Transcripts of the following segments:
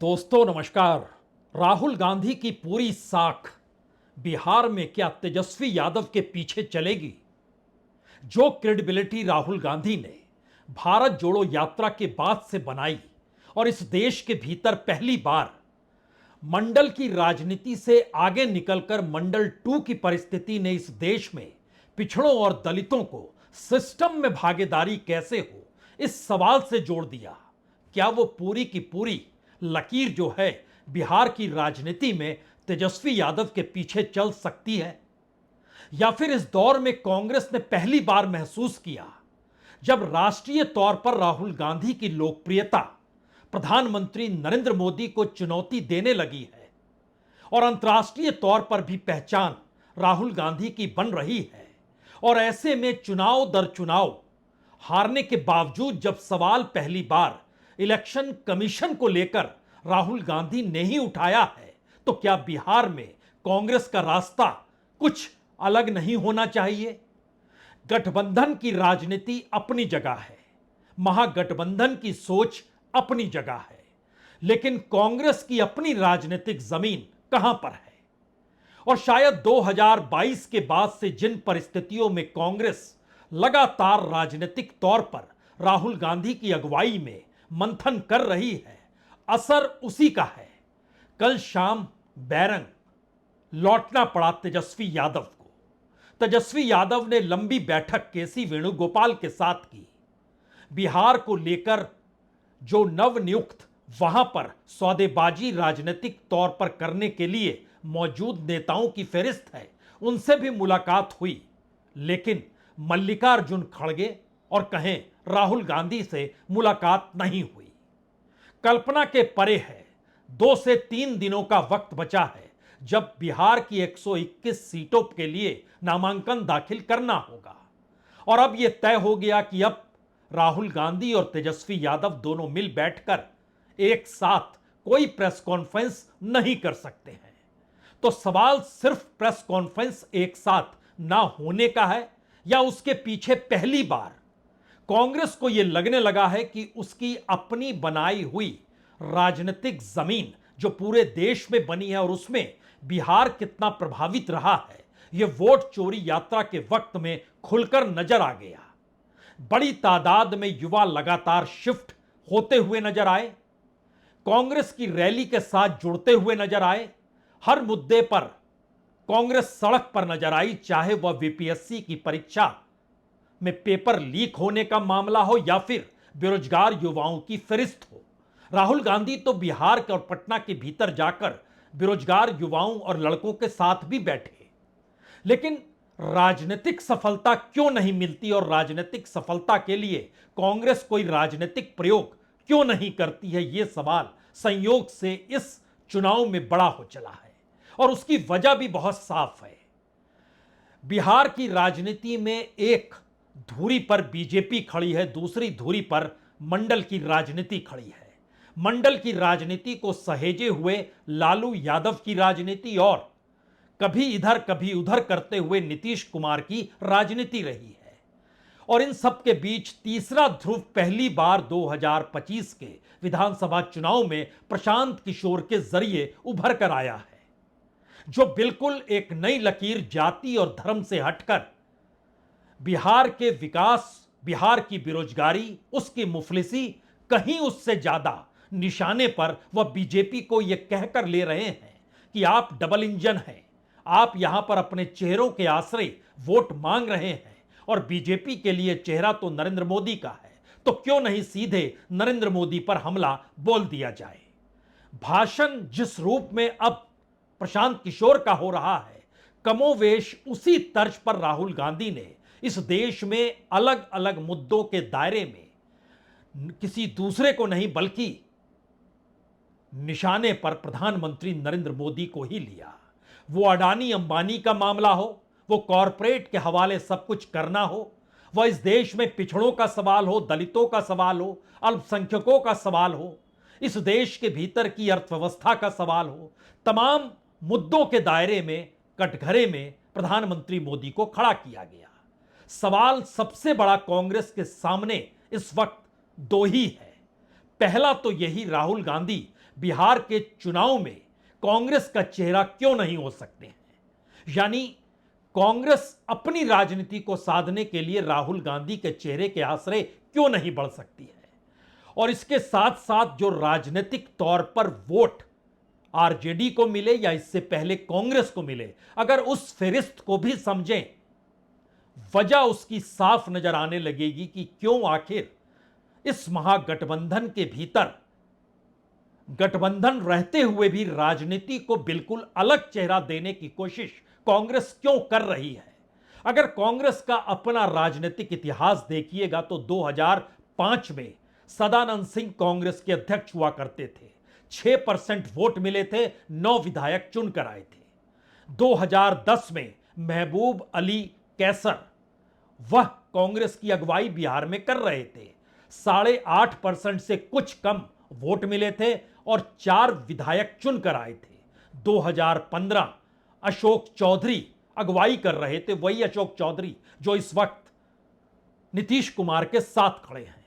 दोस्तों नमस्कार। राहुल गांधी की पूरी साख बिहार में क्या तेजस्वी यादव के पीछे चलेगी? जो क्रेडिबिलिटी राहुल गांधी ने भारत जोड़ो यात्रा के बाद से बनाई और इस देश के भीतर पहली बार मंडल की राजनीति से आगे निकलकर मंडल 2 की परिस्थिति ने इस देश में पिछड़ों और दलितों को सिस्टम में भागीदारी कैसे हो, इस सवाल से जोड़ दिया। क्या वो पूरी की पूरी लकीर जो है बिहार की राजनीति में तेजस्वी यादव के पीछे चल सकती है? या फिर इस दौर में कांग्रेस ने पहली बार महसूस किया जब राष्ट्रीय तौर पर राहुल गांधी की लोकप्रियता प्रधानमंत्री नरेंद्र मोदी को चुनौती देने लगी है और अंतर्राष्ट्रीय तौर पर भी पहचान राहुल गांधी की बन रही है, और ऐसे में चुनाव दर चुनाव हारने के बावजूद जब सवाल पहली बार इलेक्शन कमीशन को लेकर राहुल गांधी ने ही उठाया है, तो क्या बिहार में कांग्रेस का रास्ता कुछ अलग नहीं होना चाहिए? गठबंधन की राजनीति अपनी जगह है, महागठबंधन की सोच अपनी जगह है, लेकिन कांग्रेस की अपनी राजनीतिक जमीन कहां पर है? और शायद 2022 के बाद से जिन परिस्थितियों में कांग्रेस लगातार राजनीतिक तौर पर राहुल गांधी की अगुवाई में मंथन कर रही है, असर उसी का है। कल शाम बैरंग लौटना पड़ा तेजस्वी यादव को। तेजस्वी यादव ने लंबी बैठक केसी वेणुगोपाल के साथ की। बिहार को लेकर जो नवनियुक्त वहां पर सौदेबाजी राजनीतिक तौर पर करने के लिए मौजूद नेताओं की फहरिस्त है, उनसे भी मुलाकात हुई, लेकिन मल्लिकार्जुन खड़गे और कहें राहुल गांधी से मुलाकात नहीं हुई। कल्पना के परे है। 2 से 3 दिनों का वक्त बचा है जब बिहार की 121 सीटों के लिए नामांकन दाखिल करना होगा, और अब यह तय हो गया कि अब राहुल गांधी और तेजस्वी यादव दोनों मिल बैठकर एक साथ कोई प्रेस कॉन्फ्रेंस नहीं कर सकते हैं। तो सवाल सिर्फ प्रेस कॉन्फ्रेंस एक साथ ना होने का है, या उसके पीछे पहली बार कांग्रेस को यह लगने लगा है कि उसकी अपनी बनाई हुई राजनीतिक जमीन जो पूरे देश में बनी है और उसमें बिहार कितना प्रभावित रहा है, यह वोट चोरी यात्रा के वक्त में खुलकर नजर आ गया। बड़ी तादाद में युवा लगातार शिफ्ट होते हुए नजर आए, कांग्रेस की रैली के साथ जुड़ते हुए नजर आए, हर मुद्दे पर कांग्रेस सड़क पर नजर आई, चाहे वह बीपीएससी की परीक्षा में पेपर लीक होने का मामला हो या फिर बेरोजगार युवाओं की फहरिस्त हो। राहुल गांधी तो बिहार के और पटना के भीतर जाकर बेरोजगार युवाओं और लड़कों के साथ भी बैठे, लेकिन राजनीतिक सफलता क्यों नहीं मिलती, और राजनीतिक सफलता के लिए कांग्रेस कोई राजनीतिक प्रयोग क्यों नहीं करती है, यह सवाल संयोग से इस चुनाव में बड़ा हो चला है, और उसकी वजह भी बहुत साफ है। बिहार की राजनीति में एक धुरी पर बीजेपी खड़ी है, दूसरी धुरी पर मंडल की राजनीति खड़ी है। मंडल की राजनीति को सहेजे हुए लालू यादव की राजनीति और कभी इधर कभी उधर करते हुए नीतीश कुमार की राजनीति रही है, और इन सब के बीच तीसरा ध्रुव पहली बार 2025 के विधानसभा चुनाव में प्रशांत किशोर के जरिए उभर कर आया है, जो बिल्कुल एक नई लकीर जाति और धर्म से हटकर बिहार के विकास, बिहार की बेरोजगारी, उसकी मुफलिसी, कहीं उससे ज्यादा निशाने पर वह बीजेपी को यह कहकर ले रहे हैं कि आप डबल इंजन हैं, आप यहां पर अपने चेहरों के आश्रय वोट मांग रहे हैं, और बीजेपी के लिए चेहरा तो नरेंद्र मोदी का है, तो क्यों नहीं सीधे नरेंद्र मोदी पर हमला बोल दिया जाए। भाषण जिस रूप में अब प्रशांत किशोर का हो रहा है, कमोवेश उसी तर्ज पर राहुल गांधी ने इस देश में अलग अलग मुद्दों के दायरे में किसी दूसरे को नहीं बल्कि निशाने पर प्रधानमंत्री नरेंद्र मोदी को ही लिया। वो अडानी अंबानी का मामला हो, वो कॉरपोरेट के हवाले सब कुछ करना हो, वह इस देश में पिछड़ों का सवाल हो, दलितों का सवाल हो, अल्पसंख्यकों का सवाल हो, इस देश के भीतर की अर्थव्यवस्था का सवाल हो, तमाम मुद्दों के दायरे में कटघरे में प्रधानमंत्री मोदी को खड़ा किया गया। सवाल सबसे बड़ा कांग्रेस के सामने इस वक्त दो ही है। पहला तो यही, राहुल गांधी बिहार के चुनाव में कांग्रेस का चेहरा क्यों नहीं हो सकते हैं। यानी कांग्रेस अपनी राजनीति को साधने के लिए राहुल गांधी के चेहरे के आश्रय क्यों नहीं बढ़ सकती है। और इसके साथ साथ जो राजनीतिक तौर पर वोट आरजेडी को मिले या इससे पहले कांग्रेस को मिले, अगर उस फहरिस्त को भी समझें, वजह उसकी साफ नजर आने लगेगी कि क्यों आखिर इस महागठबंधन के भीतर गठबंधन रहते हुए भी राजनीति को बिल्कुल अलग चेहरा देने की कोशिश कांग्रेस क्यों कर रही है। अगर कांग्रेस का अपना राजनीतिक इतिहास देखिएगा तो 2005 में सदानंद सिंह कांग्रेस के अध्यक्ष हुआ करते थे, 6% वोट मिले थे, 9 विधायक चुनकर आए थे। 2010 में महबूब अली कैसर, वह कांग्रेस की अगुवाई बिहार में कर रहे थे, 8.5% से कुछ कम वोट मिले थे और 4 विधायक चुनकर आए थे। 2015 अशोक चौधरी अगुवाई कर रहे थे, वही अशोक चौधरी जो इस वक्त नीतीश कुमार के साथ खड़े हैं।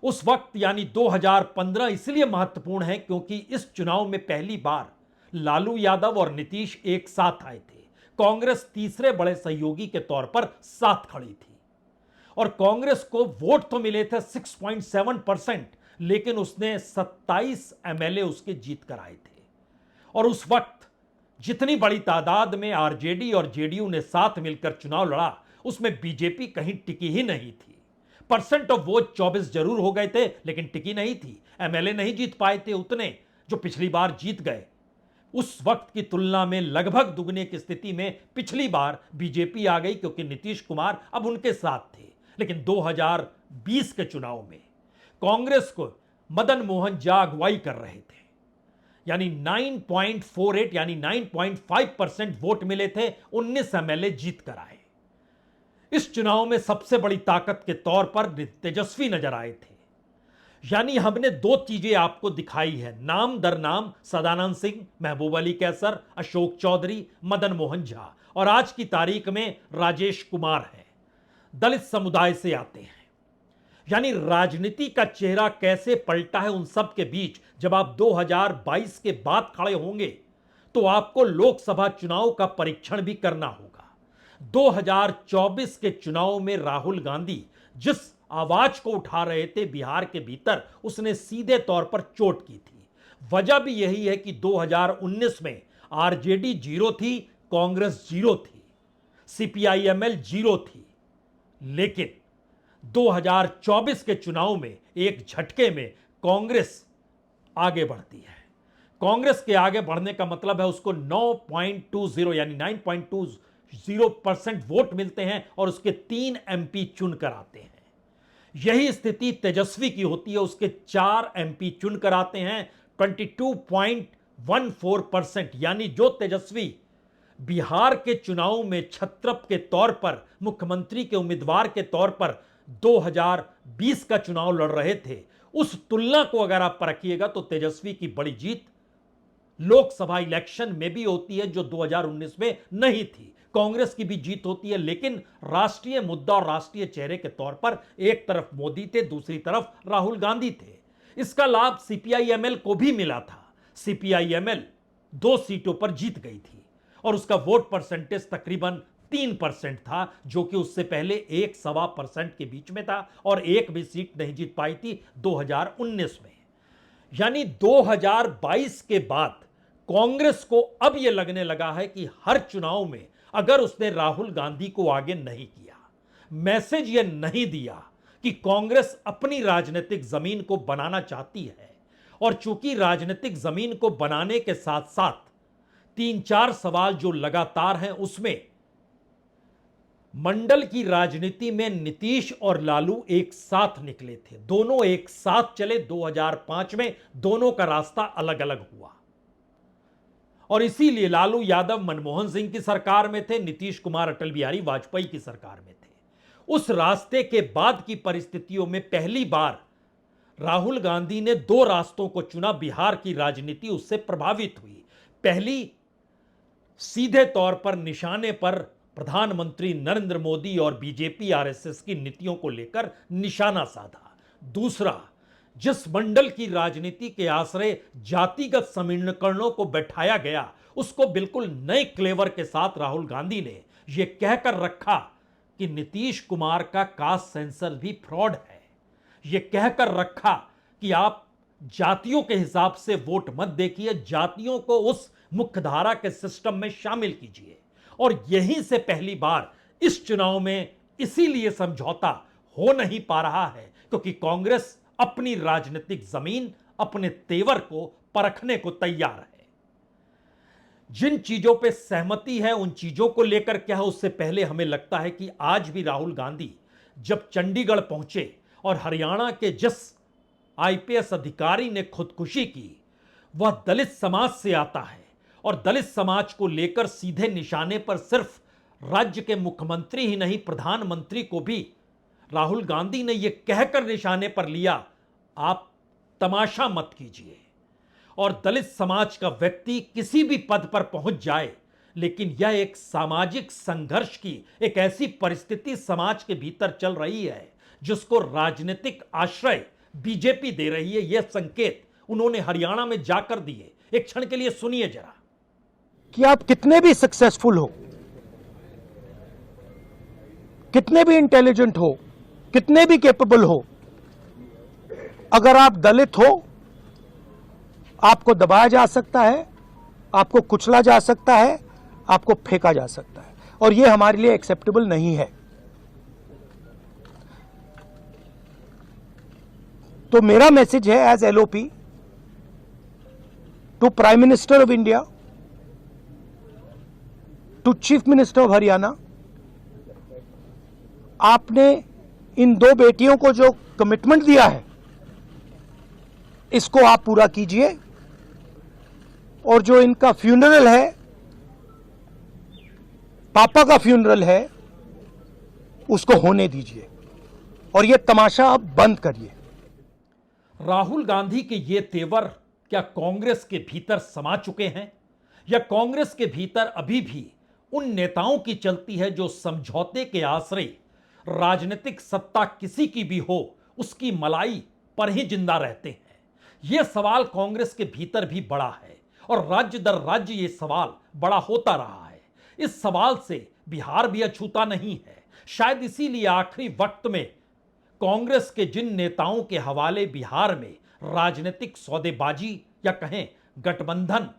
उस वक्त यानी 2015 इसलिए महत्वपूर्ण है क्योंकि इस चुनाव में पहली बार लालू यादव और नीतीश एक साथ आए थे। कांग्रेस तीसरे बड़े सहयोगी के तौर पर साथ खड़ी थी और कांग्रेस को वोट तो मिले थे 6.7%, लेकिन उसने 27 एमएलए उसके जीत कर आए थे। और उस वक्त जितनी बड़ी तादाद में आरजेडी और जेडीयू ने साथ मिलकर चुनाव लड़ा, उसमें बीजेपी कहीं टिकी ही नहीं थी। परसेंट ऑफ वोट 24 जरूर हो गए थे, लेकिन टिकी नहीं थी। एमएलए नहीं जीत पाए थे उतने जो पिछली बार जीत गए। उस वक्त की तुलना में लगभग दुगने की स्थिति में पिछली बार बीजेपी आ गई क्योंकि नीतीश कुमार अब उनके साथ थे। लेकिन 2020 के चुनाव में कांग्रेस को मदन मोहन झा अगुवाई कर रहे थे, यानी 9.48 यानी 9.5% वोट मिले थे, 19 एमएलए जीत कर आए। इस चुनाव में सबसे बड़ी ताकत के तौर पर तेजस्वी नजर आए थे। यानी हमने 2 चीजें आपको दिखाई है, नाम दर नाम सदानंद सिंह, महबूब अली कैसर, अशोक चौधरी, मदन मोहन झा और आज की तारीख में राजेश कुमार है, दलित समुदाय से आते हैं। यानी राजनीति का चेहरा कैसे पलटा है उन सब के बीच। जब आप 2022 के बाद खड़े होंगे तो आपको लोकसभा चुनाव का परीक्षण भी करना होगा। 2024 के चुनाव में राहुल गांधी जिस आवाज को उठा रहे थे बिहार के भीतर, उसने सीधे तौर पर चोट की थी। वजह भी यही है कि 2019 में आरजेडी 0 थी, कांग्रेस 0 थी, सीपीआईएमएल 0 थी। लेकिन 2024 के चुनाव में एक झटके में कांग्रेस आगे बढ़ती है। कांग्रेस के आगे बढ़ने का मतलब है उसको 9.20 यानी 9.20% वोट मिलते हैं और उसके 3 एमपी चुनकर आते हैं। यही स्थिति तेजस्वी की होती है, उसके 4 एमपी चुनकर आते हैं। 22.14% यानी जो तेजस्वी बिहार के चुनाव में छत्रप के तौर पर, मुख्यमंत्री के उम्मीदवार के तौर पर 2020 का चुनाव लड़ रहे थे, उस तुलना को अगर आप परखिएगा तो तेजस्वी की बड़ी जीत लोकसभा इलेक्शन में भी होती है जो 2019 में नहीं थी। कांग्रेस की भी जीत होती है, लेकिन राष्ट्रीय मुद्दा और राष्ट्रीय चेहरे के तौर पर एक तरफ मोदी थे, दूसरी तरफ राहुल गांधी थे। इसका लाभ सीपीआईएमएल को भी मिला था। सीपीआईएमएल 2 सीटों पर जीत गई थी और उसका वोट परसेंटेज तकरीबन 3% था, जो कि उससे पहले 1.25% के बीच में था और एक भी सीट नहीं जीत पाई थी 2019 में। यानी 2022 के बाद कांग्रेस को अब यह लगने लगा है कि हर चुनाव में अगर उसने राहुल गांधी को आगे नहीं किया, मैसेज यह नहीं दिया कि कांग्रेस अपनी राजनीतिक जमीन को बनाना चाहती है, और चूंकि राजनीतिक जमीन को बनाने के साथ साथ 3-4 सवाल जो लगातार हैं, उसमें मंडल की राजनीति में नीतीश और लालू एक साथ निकले थे, दोनों एक साथ चले। 2005 में दोनों का रास्ता अलग अलग हुआ और इसीलिए लालू यादव मनमोहन सिंह की सरकार में थे, नीतीश कुमार अटल बिहारी वाजपेयी की सरकार में थे। उस रास्ते के बाद की परिस्थितियों में पहली बार राहुल गांधी ने 2 रास्तों को चुना। बिहार की राजनीति उससे प्रभावित हुई। पहली, सीधे तौर पर निशाने पर प्रधानमंत्री नरेंद्र मोदी और बीजेपी आरएसएस की नीतियों को लेकर निशाना साधा। दूसरा, जिस मंडल की राजनीति के आश्रय जातिगत समीकरणों को बैठाया गया, उसको बिल्कुल नए क्लेवर के साथ राहुल गांधी ने यह कहकर रखा कि नीतीश कुमार का कास्ट सेंसर भी फ्रॉड है। यह कहकर रखा कि आप जातियों के हिसाब से वोट मत देखिए, जातियों को उस मुख्यधारा के सिस्टम में शामिल कीजिए। और यहीं से पहली बार इस चुनाव में इसीलिए समझौता हो नहीं पा रहा है क्योंकि कांग्रेस अपनी राजनीतिक जमीन, अपने तेवर को परखने को तैयार है। जिन चीजों पे सहमति है उन चीजों को लेकर क्या है, उससे पहले हमें लगता है कि आज भी राहुल गांधी जब चंडीगढ़ पहुंचे और हरियाणा के जिस आईपीएस अधिकारी ने खुदकुशी की वह दलित समाज से आता है और दलित समाज को लेकर सीधे निशाने पर सिर्फ राज्य के मुख्यमंत्री ही नहीं, प्रधानमंत्री को भी राहुल गांधी ने यह कहकर निशाने पर लिया, आप तमाशा मत कीजिए। और दलित समाज का व्यक्ति किसी भी पद पर पहुंच जाए, लेकिन यह एक सामाजिक संघर्ष की एक ऐसी परिस्थिति समाज के भीतर चल रही है जिसको राजनीतिक आश्रय बीजेपी दे रही है। यह संकेत उन्होंने हरियाणा में जाकर दिए। एक क्षण के लिए सुनिए जरा। कि आप कितने भी सक्सेसफुल हो, कितने भी इंटेलिजेंट हो, कितने भी कैपेबल हो, अगर आप दलित हो आपको दबाया जा सकता है, आपको कुचला जा सकता है, आपको फेंका जा सकता है और यह हमारे लिए एक्सेप्टेबल नहीं है। तो मेरा मैसेज है as LOP to prime minister of India, to chief minister of Haryana, आपने इन दो बेटियों को जो कमिटमेंट दिया है इसको आप पूरा कीजिए और जो इनका फ्यूनरल है, पापा का फ्यूनरल है, उसको होने दीजिए और यह तमाशा अब बंद करिए। राहुल गांधी के ये तेवर क्या कांग्रेस के भीतर समा चुके हैं या कांग्रेस के भीतर अभी भी उन नेताओं की चलती है जो समझौते के आश्रय राजनीतिक सत्ता किसी की भी हो उसकी मलाई पर ही जिंदा रहते हैं? यह सवाल कांग्रेस के भीतर भी बड़ा है और राज्य दर राज्य यह सवाल बड़ा होता रहा है। इस सवाल से बिहार भी अछूता नहीं है। शायद इसीलिए आखिरी वक्त में कांग्रेस के जिन नेताओं के हवाले बिहार में राजनीतिक सौदेबाजी या कहें गठबंधन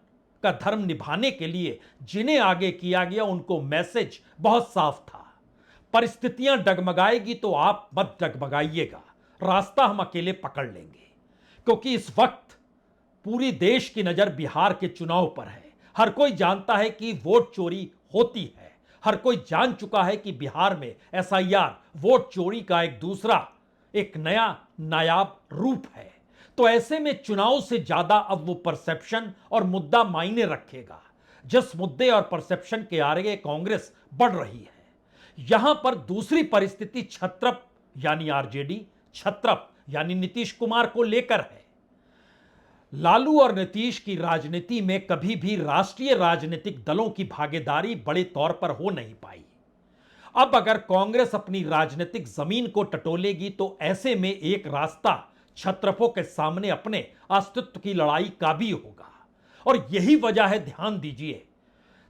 का धर्म निभाने के लिए जिन्हें आगे किया गया, उनको मैसेज बहुत साफ था, परिस्थितियां डगमगाएगी तो आप मत डगमगाइएगा, रास्ता हम अकेले पकड़ लेंगे। क्योंकि इस वक्त पूरी देश की नजर बिहार के चुनाव पर है। हर कोई जानता है कि वोट चोरी होती है, हर कोई जान चुका है कि बिहार में एसआईआर वोट चोरी का एक दूसरा, एक नया नायाब रूप है। तो ऐसे में चुनाव से ज्यादा अब वो परसेप्शन और मुद्दा मायने रखेगा। जिस मुद्दे और परसेप्शन के आगे कांग्रेस बढ़ रही है, यहां पर दूसरी परिस्थिति छत्रप यानी आरजेडी, छत्रप यानी नीतीश कुमार को लेकर है। लालू और नीतीश की राजनीति में कभी भी राष्ट्रीय राजनीतिक दलों की भागीदारी बड़े तौर पर हो नहीं पाई। अब अगर कांग्रेस अपनी राजनीतिक जमीन को टटोलेगी तो ऐसे में एक रास्ता छत्रपों के सामने अपने अस्तित्व की लड़ाई का भी होगा। और यही वजह है, ध्यान दीजिए,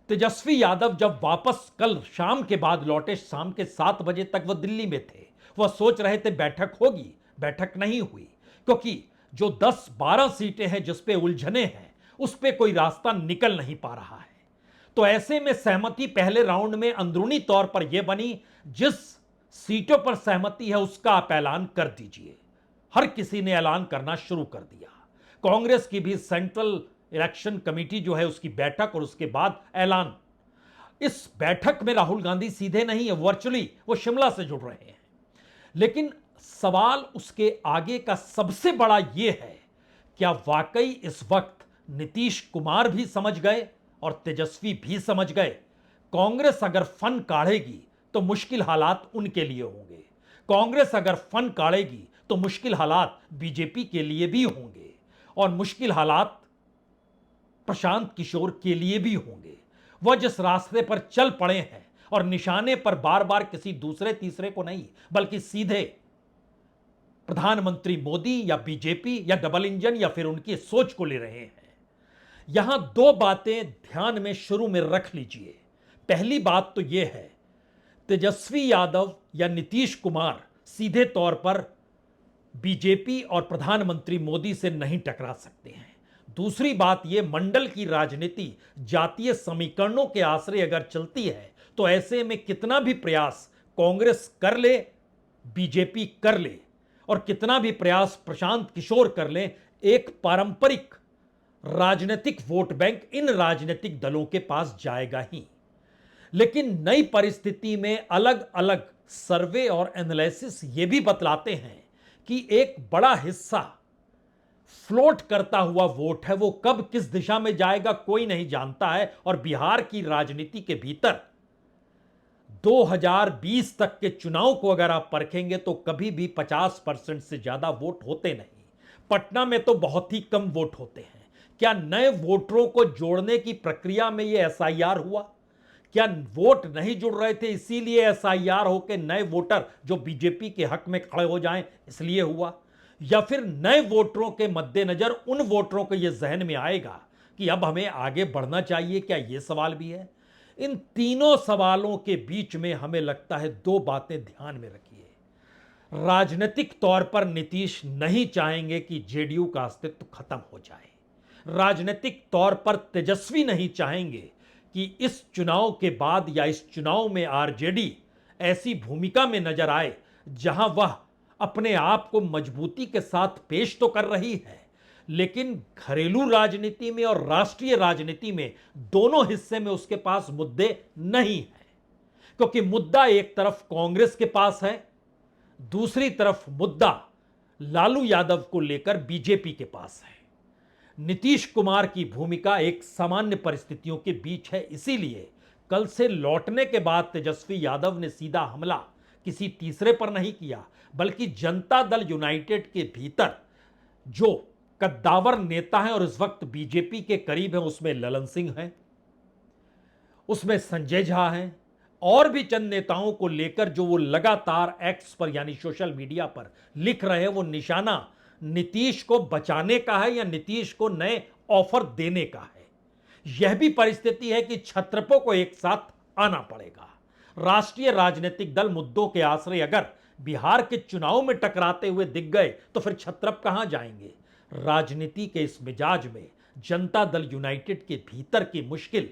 तेजस्वी यादव जब वापस कल शाम के बाद लौटे, शाम के 7 बजे तक वह दिल्ली में थे, वह सोच रहे थे बैठक होगी, बैठक नहीं हुई क्योंकि जो 10-12 सीटें हैं जिस पे उलझने हैं उस पे कोई रास्ता निकल नहीं पा रहा है। तो ऐसे में सहमति पहले राउंड में अंदरूनी तौर पर यह बनी, जिस सीटों पर सहमति है उसका आप ऐलान कर दीजिए। हर किसी ने ऐलान करना शुरू कर दिया। कांग्रेस की भी सेंट्रल इलेक्शन कमेटी जो है उसकी बैठक और उसके बाद ऐलान। इस बैठक में राहुल गांधी सीधे नहीं है, वर्चुअली वो शिमला से जुड़ रहे हैं। लेकिन सवाल उसके आगे का सबसे बड़ा यह है, क्या वाकई इस वक्त नीतीश कुमार भी समझ गए और तेजस्वी भी समझ गए, कांग्रेस अगर फन काढ़ेगी तो मुश्किल हालात उनके लिए होंगे, कांग्रेस अगर फन काढ़ेगी तो मुश्किल हालात बीजेपी के लिए भी होंगे और मुश्किल हालात प्रशांत किशोर के लिए भी होंगे। वह जिस रास्ते पर चल पड़े हैं और निशाने पर बार बार किसी दूसरे तीसरे को नहीं बल्कि सीधे प्रधानमंत्री मोदी या बीजेपी या डबल इंजन या फिर उनकी सोच को ले रहे हैं। यहां दो बातें ध्यान में शुरू में रख लीजिए। पहली बात तो यह है, तेजस्वी यादव या नीतीश कुमार सीधे तौर पर बीजेपी और प्रधानमंत्री मोदी से नहीं टकरा सकते हैं। दूसरी बात यह, मंडल की राजनीति जातीय समीकरणों के आश्रय अगर चलती है तो ऐसे में कितना भी प्रयास कांग्रेस कर ले, बीजेपी कर ले और कितना भी प्रयास प्रशांत किशोर कर ले, एक पारंपरिक राजनीतिक वोट बैंक इन राजनीतिक दलों के पास जाएगा ही। लेकिन नई परिस्थिति में अलग अलग सर्वे और एनालिसिस ये भी बतलाते हैं कि एक बड़ा हिस्सा फ्लोट करता हुआ वोट है, वो कब किस दिशा में जाएगा कोई नहीं जानता है। और बिहार की राजनीति के भीतर 2020 तक के चुनाव को अगर आप परखेंगे तो कभी भी 50% से ज्यादा वोट होते नहीं। पटना में तो बहुत ही कम वोट होते हैं। क्या नए वोटरों को जोड़ने की प्रक्रिया में यह एसआईआर हुआ? क्या वोट नहीं जुड़ रहे थे इसीलिए एसआईआर होकर नए वोटर जो बीजेपी के हक में खड़े हो जाएं इसलिए हुआ? या फिर नए वोटरों के मद्देनजर उन वोटरों को यह जहन में आएगा कि अब हमें आगे बढ़ना चाहिए? क्या यह सवाल भी है? इन तीनों सवालों के बीच में हमें लगता है दो बातें ध्यान में रखिए। राजनीतिक तौर पर नीतीश नहीं चाहेंगे कि जेडीयू का अस्तित्व खत्म हो जाए। राजनीतिक तौर पर तेजस्वी नहीं चाहेंगे कि इस चुनाव के बाद या इस चुनाव में आरजेडी ऐसी भूमिका में नजर आए जहां वह अपने आप को मजबूती के साथ पेश तो कर रही है, लेकिन घरेलू राजनीति में और राष्ट्रीय राजनीति में दोनों हिस्से में उसके पास मुद्दे नहीं है। क्योंकि मुद्दा एक तरफ कांग्रेस के पास है, दूसरी तरफ मुद्दा लालू यादव को लेकर बीजेपी के पास है। नीतीश कुमार की भूमिका एक सामान्य परिस्थितियों के बीच है, इसीलिए कल से लौटने के बाद तेजस्वी यादव ने सीधा हमला किसी तीसरे पर नहीं किया, बल्कि जनता दल यूनाइटेड के भीतर जो कद्दावर नेता हैं और इस वक्त बीजेपी के करीब हैं, उसमें ललन सिंह हैं, उसमें संजय झा हैं और भी चंद नेताओं को लेकर जो वो लगातार एक्स पर यानी सोशल मीडिया पर लिख रहे हैं, वो निशाना नीतीश को बचाने का है या नीतीश को नए ऑफर देने का है। यह भी परिस्थिति है कि छत्रपों को एक साथ आना पड़ेगा। राष्ट्रीय राजनीतिक दल मुद्दों के आश्रय अगर बिहार के चुनाव में टकराते हुए दिख गए तो फिर छत्रप कहां जाएंगे? राजनीति के इस मिजाज में जनता दल यूनाइटेड के भीतर की मुश्किल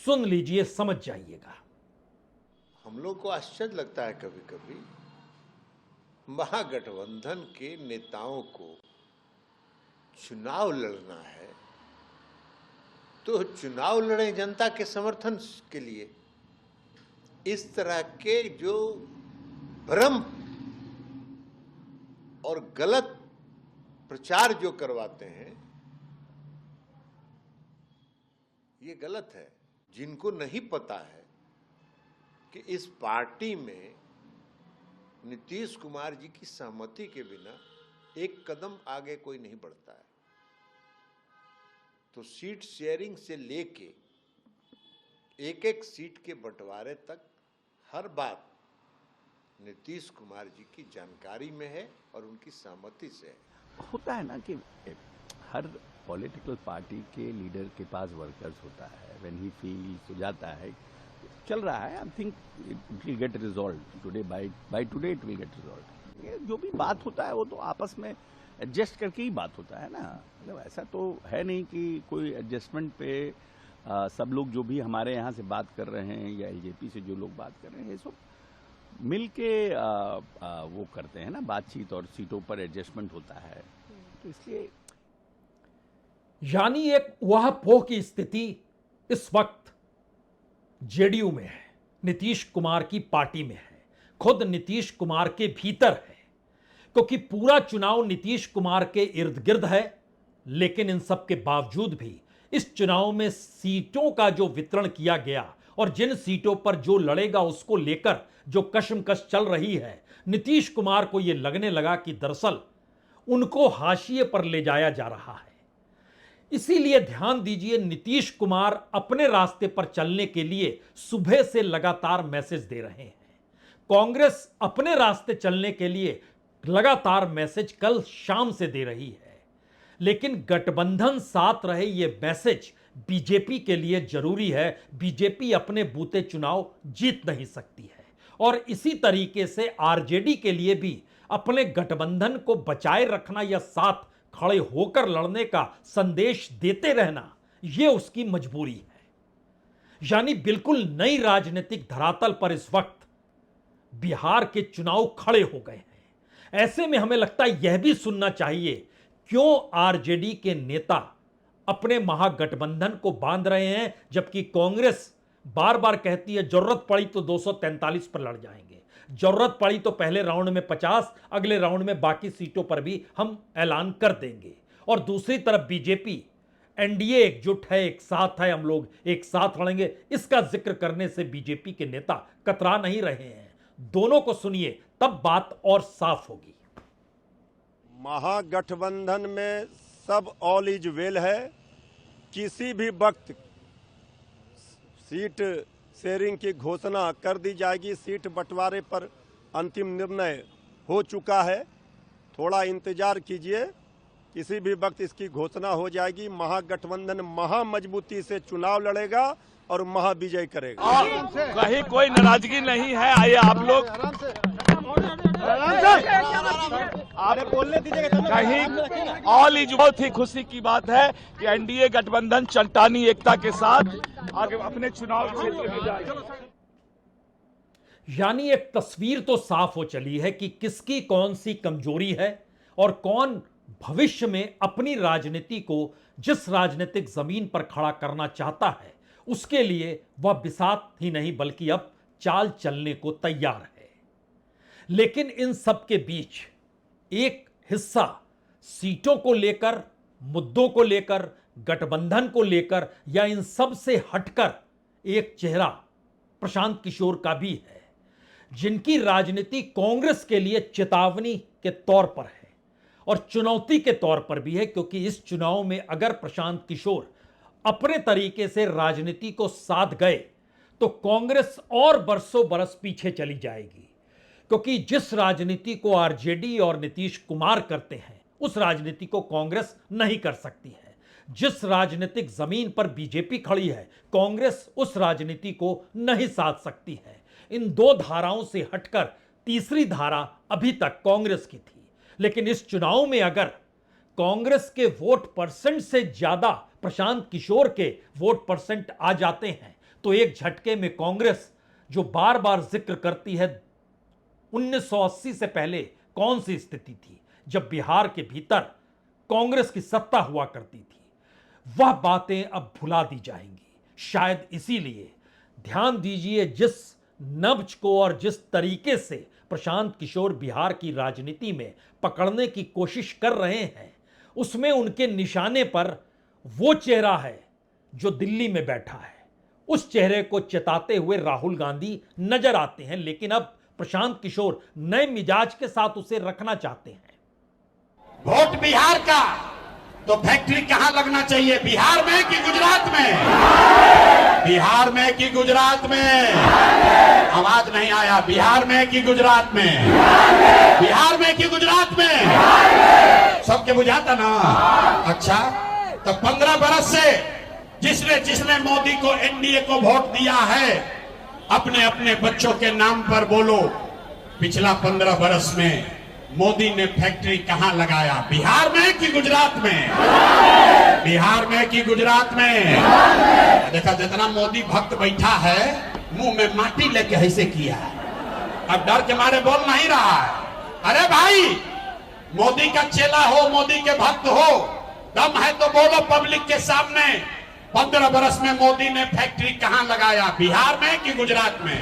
सुन लीजिए, समझ जाइएगा। हम लोग को आश्चर्य लगता है कभी कभी, महागठबंधन के नेताओं को चुनाव लड़ना है तो चुनाव लड़े जनता के समर्थन के लिए। इस तरह के जो भ्रम और गलत प्रचार जो करवाते हैं ये गलत है। जिनको नहीं पता है कि इस पार्टी में नीतीश कुमार जी की सहमति के बिना एक कदम आगे कोई नहीं बढ़ता है, तो सीट शेयरिंग से लेके एक एक सीट के बंटवारे तक हर बात नीतीश कुमार जी की जानकारी में है और उनकी सहमति से है। होता है ना कि हर पॉलिटिकल पार्टी के लीडर के पास वर्कर्स होता है, व्हेन ही फील्स हो जाता है, चल रहा है। I think it will get resolve today, by today it will get resolve. ये जो भी बात होता है वो तो आपस में एडजस्ट करके ही बात होता है ना। मतलब ऐसा तो है नहीं कि कोई एडजस्टमेंट पे सब लोग जो भी हमारे यहाँ से बात कर रहे हैं या एलजेपी से जो लोग बात कर रहे हैं, ये सब मिल के वो करते हैं ना बातचीत, और सीटों पर एडजस्टमेंट होता है। तो इसलिए यानी एक वह पोह की स्थिति इस वक्त जेडीयू में है, नीतीश कुमार की पार्टी में है, खुद नीतीश कुमार के भीतर है, क्योंकि पूरा चुनाव नीतीश कुमार के इर्द गिर्द है। लेकिन इन सब के बावजूद भी इस चुनाव में सीटों का जो वितरण किया गया और जिन सीटों पर जो लड़ेगा उसको लेकर जो कशमकश चल रही है, नीतीश कुमार को यह लगने लगा कि दरअसल उनको हाशिए पर ले जाया जा रहा है। इसीलिए ध्यान दीजिए, नीतीश कुमार अपने रास्ते पर चलने के लिए सुबह से लगातार मैसेज दे रहे हैं। कांग्रेस अपने रास्ते चलने के लिए लगातार मैसेज कल शाम से दे रही है, लेकिन गठबंधन साथ रहे यह मैसेज बीजेपी के लिए जरूरी है। बीजेपी अपने बूते चुनाव जीत नहीं सकती है और इसी तरीके से आरजेडी के लिए भी अपने गठबंधन को बचाए रखना या साथ खड़े होकर लड़ने का संदेश देते रहना यह उसकी मजबूरी है। यानी बिल्कुल नई राजनीतिक धरातल पर इस वक्त बिहार के चुनाव खड़े हो गए हैं। ऐसे में हमें लगता है यह भी सुनना चाहिए क्यों आरजेडी के नेता अपने महागठबंधन को बांध रहे हैं, जबकि कांग्रेस बार बार कहती है जरूरत पड़ी तो 243 पर लड़ जाएंगे, जरूरत पड़ी तो पहले राउंड में 50, अगले राउंड में बाकी सीटों पर भी हम ऐलान कर देंगे। और दूसरी तरफ बीजेपी एनडीए एकजुट है, एक साथ है, हम लोग एक साथ लड़ेंगे, इसका जिक्र करने से बीजेपी के नेता कतरा नहीं रहे हैं। दोनों को सुनिए तब बात और साफ होगी। महागठबंधन में सब ऑल इज वेल है। किसी भी वक्त सीट शेयरिंग की घोषणा कर दी जाएगी। सीट बंटवारे पर अंतिम निर्णय हो चुका है। थोड़ा इंतजार कीजिए, किसी भी वक्त इसकी घोषणा हो जाएगी। महागठबंधन महामजबूती से चुनाव लड़ेगा और महाविजय करेगा। कहीं कोई नाराजगी नहीं है। आइए आप लोग कहीं ऑल इज, बहुत ही खुशी की बात है कि एनडीए गठबंधन चट्टानी एकता के साथ आगे अपने चुनाव क्षेत्र में जाएगा। यानी एक तस्वीर तो साफ हो चली है कि किसकी कौन सी कमजोरी है और कौन भविष्य में अपनी राजनीति को जिस राजनीतिक जमीन पर खड़ा करना चाहता है उसके लिए वह बिसात ही नहीं बल्कि अब चाल चलने को तैयार है। लेकिन इन सब के बीच एक हिस्सा सीटों को लेकर, मुद्दों को लेकर, गठबंधन को लेकर या इन सब से हटकर एक चेहरा प्रशांत किशोर का भी है, जिनकी राजनीति कांग्रेस के लिए चेतावनी के तौर पर है और चुनौती के तौर पर भी है, क्योंकि इस चुनाव में अगर प्रशांत किशोर अपने तरीके से राजनीति को साध गए तो कांग्रेस और बरसों बरस पीछे चली जाएगी। क्योंकि जिस राजनीति को आरजेडी और नीतीश कुमार करते हैं उस राजनीति को कांग्रेस नहीं कर सकती है। जिस राजनीतिक जमीन पर बीजेपी खड़ी है कांग्रेस उस राजनीति को नहीं साध सकती है। इन दो धाराओं से हटकर तीसरी धारा अभी तक कांग्रेस की थी, लेकिन इस चुनाव में अगर कांग्रेस के वोट परसेंट से ज्यादा प्रशांत किशोर के वोट परसेंट आ जाते हैं तो एक झटके में कांग्रेस, जो बार बार जिक्र करती है 1980 से पहले कौन सी स्थिति थी जब बिहार के भीतर कांग्रेस की सत्ता हुआ करती थी, वह बातें अब भुला दी जाएंगी। शायद इसीलिए ध्यान दीजिए जिस नब्ज को और जिस तरीके से प्रशांत किशोर बिहार की राजनीति में पकड़ने की कोशिश कर रहे हैं उसमें उनके निशाने पर वो चेहरा है जो दिल्ली में बैठा है। उस चेहरे को चिताते हुए राहुल गांधी नजर आते हैं, लेकिन अब प्रशांत किशोर नए मिजाज के साथ उसे रखना चाहते हैं। वोट बिहार का तो फैक्ट्री कहां लगना चाहिए, बिहार में कि गुजरात में? बिहार में कि गुजरात में? आवाज नहीं आया। बिहार में कि गुजरात में? बिहार में कि गुजरात में? सबके बुझाता ना? अच्छा, तो 15 बरस से जिसने मोदी को, एनडीए को वोट दिया है, अपने अपने बच्चों के नाम पर बोलो, पिछला 15 बरस में मोदी ने फैक्ट्री कहां लगाया, बिहार में कि गुजरात में? बिहार में कि गुजरात में? देखा, जितना मोदी भक्त बैठा है मुंह में माटी लेके ऐसे किया है, अब डर के मारे बोल नहीं रहा है। अरे भाई, मोदी का चेला हो, मोदी के भक्त हो, दम है तो बोलो पब्लिक के सामने, 15 बरस में मोदी ने फैक्ट्री कहां लगाया, बिहार में कि गुजरात में?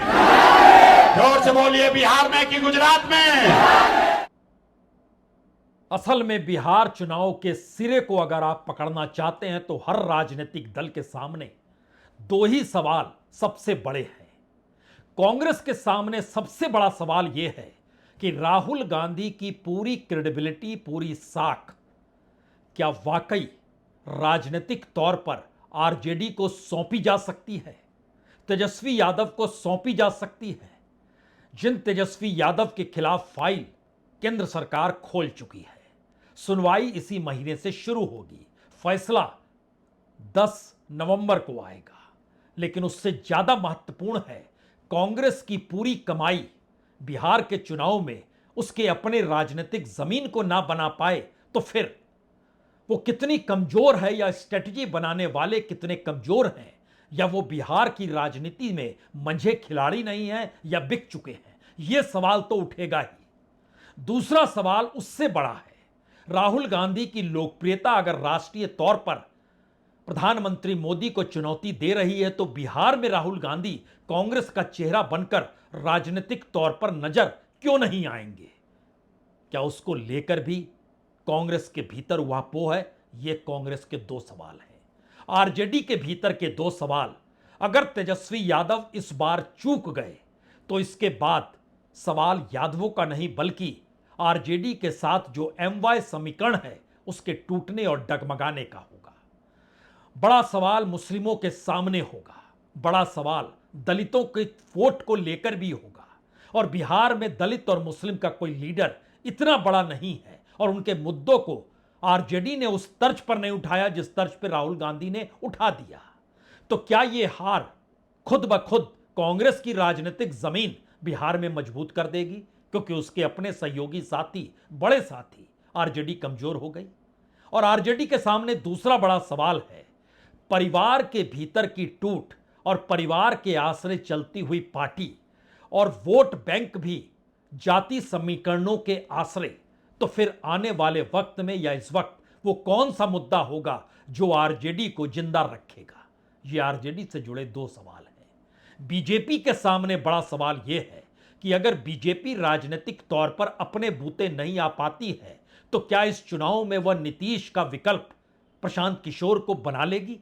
जोर से बोलिए, बिहार में कि गुजरात में? असल में बिहार चुनाव के सिरे को अगर आप पकड़ना चाहते हैं तो हर राजनीतिक दल के सामने दो ही सवाल सबसे बड़े हैं। कांग्रेस के सामने सबसे बड़ा सवाल यह है कि राहुल गांधी की पूरी क्रेडिबिलिटी, पूरी साख क्या वाकई राजनीतिक तौर पर आरजेडी को सौंपी जा सकती है, तेजस्वी यादव को सौंपी जा सकती है? जिन तेजस्वी यादव के खिलाफ फाइल केंद्र सरकार खोल चुकी है। सुनवाई इसी महीने से शुरू होगी। फैसला 10 नवंबर को आएगा। लेकिन उससे ज्यादा महत्वपूर्ण है कांग्रेस की पूरी कमाई बिहार के चुनाव में उसके अपने राजनीतिक जमीन को ना बना पाए तो फिर वो कितनी कमजोर है, या स्ट्रेटजी बनाने वाले कितने कमजोर हैं, या वो बिहार की राजनीति में मंझे खिलाड़ी नहीं है या बिक चुके हैं। यह सवाल तो उठेगा ही। दूसरा सवाल उससे बड़ा है। राहुल गांधी की लोकप्रियता अगर राष्ट्रीय तौर पर प्रधानमंत्री मोदी को चुनौती दे रही है तो बिहार में राहुल गांधी कांग्रेस का चेहरा बनकर राजनीतिक तौर पर नजर क्यों नहीं आएंगे? क्या उसको लेकर भी कांग्रेस के भीतर उहापोह है? ये कांग्रेस के दो सवाल हैं। आरजेडी के भीतर के दो सवाल। अगर तेजस्वी यादव इस बार चूक गए तो इसके बाद सवाल यादवों का नहीं बल्कि आरजेडी के साथ जो एमवाय समीकरण है उसके टूटने और डगमगाने का होगा। बड़ा सवाल मुस्लिमों के सामने होगा। बड़ा सवाल दलितों के वोट को लेकर भी होगा। और बिहार में दलित और मुस्लिम का कोई लीडर इतना बड़ा नहीं है और उनके मुद्दों को आरजेडी ने उस तर्ज पर नहीं उठाया जिस तर्ज पर राहुल गांधी ने उठा दिया। तो क्या यह हार खुद ब खुद कांग्रेस की राजनीतिक जमीन बिहार में मजबूत कर देगी? क्योंकि उसके अपने सहयोगी साथी, बड़े साथी आरजेडी कमजोर हो गई। और आरजेडी के सामने दूसरा बड़ा सवाल है परिवार के भीतर की टूट और परिवार के आश्रय चलती हुई पार्टी और वोट बैंक भी जाति समीकरणों के आश्रय। तो फिर आने वाले वक्त में या इस वक्त वो कौन सा मुद्दा होगा जो आरजेडी को जिंदा रखेगा? ये आरजेडी से जुड़े दो सवाल हैं। बीजेपी के सामने बड़ा सवाल यह है कि अगर बीजेपी राजनीतिक तौर पर अपने बूते नहीं आ पाती है तो क्या इस चुनाव में वह नीतीश का विकल्प प्रशांत किशोर को बना लेगी?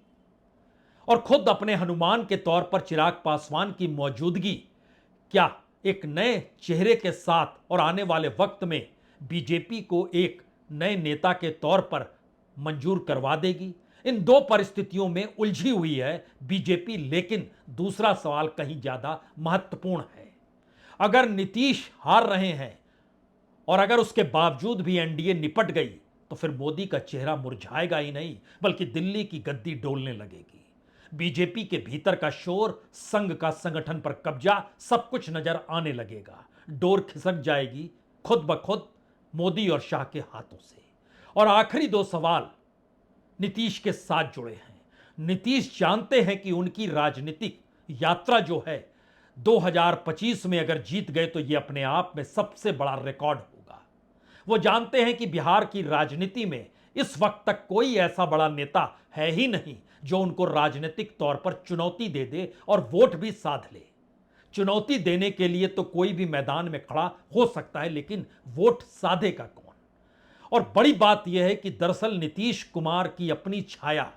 और खुद अपने हनुमान के तौर पर चिराग पासवान की मौजूदगी क्या एक नए चेहरे के साथ और आने वाले वक्त में बीजेपी को एक नए नेता के तौर पर मंजूर करवा देगी? इन दो परिस्थितियों में उलझी हुई है बीजेपी। लेकिन दूसरा सवाल कहीं ज्यादा महत्वपूर्ण है। अगर नीतीश हार रहे हैं और अगर उसके बावजूद भी एनडीए निपट गई तो फिर मोदी का चेहरा मुरझाएगा ही नहीं बल्कि दिल्ली की गद्दी डोलने लगेगी। बीजेपी के भीतर का शोर, संघ का संगठन पर कब्जा, सब कुछ नजर आने लगेगा। डोर खिसक जाएगी खुद ब खुद मोदी और शाह के हाथों से। और आखिरी दो सवाल नीतीश के साथ जुड़े हैं। नीतीश जानते हैं कि उनकी राजनीतिक यात्रा जो है 2025 में अगर जीत गए तो यह अपने आप में सबसे बड़ा रिकॉर्ड होगा। वो जानते हैं कि बिहार की राजनीति में इस वक्त तक कोई ऐसा बड़ा नेता है ही नहीं जो उनको राजनीतिक तौर पर चुनौती दे दे और वोट भी साध ले। चुनौती देने के लिए तो कोई भी मैदान में खड़ा हो सकता है, लेकिन वोट साधेगा कौन? और बड़ी बात यह है कि दरअसल नीतीश कुमार की अपनी छाया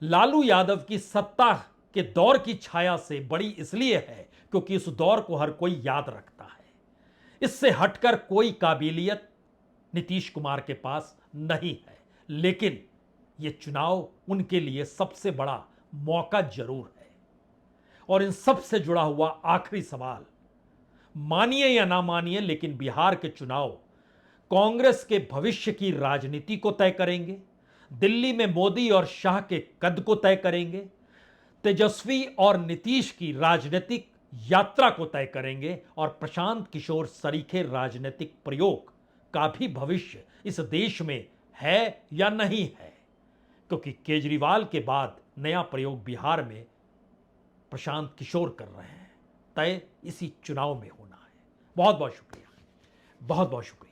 लालू यादव की सत्ता के दौर की छाया से बड़ी इसलिए है क्योंकि इस दौर को हर कोई याद रखता है। इससे हटकर कोई काबिलियत नीतीश कुमार के पास नहीं है। लेकिन यह चुनाव उनके लिए सबसे बड़ा मौका जरूर है। और इन सब से जुड़ा हुआ आखिरी सवाल, मानिए या ना मानिए, लेकिन बिहार के चुनाव कांग्रेस के भविष्य की राजनीति को तय करेंगे। दिल्ली में मोदी और शाह के कद को तय करेंगे। तेजस्वी और नीतीश की राजनीतिक यात्रा को तय करेंगे। और प्रशांत किशोर सरीखे राजनीतिक प्रयोग का भी भविष्य इस देश में है या नहीं है, क्योंकि केजरीवाल के बाद नया प्रयोग बिहार में प्रशांत किशोर कर रहे हैं। तय इसी चुनाव में होना है। बहुत बहुत शुक्रिया, बहुत बहुत शुक्रिया।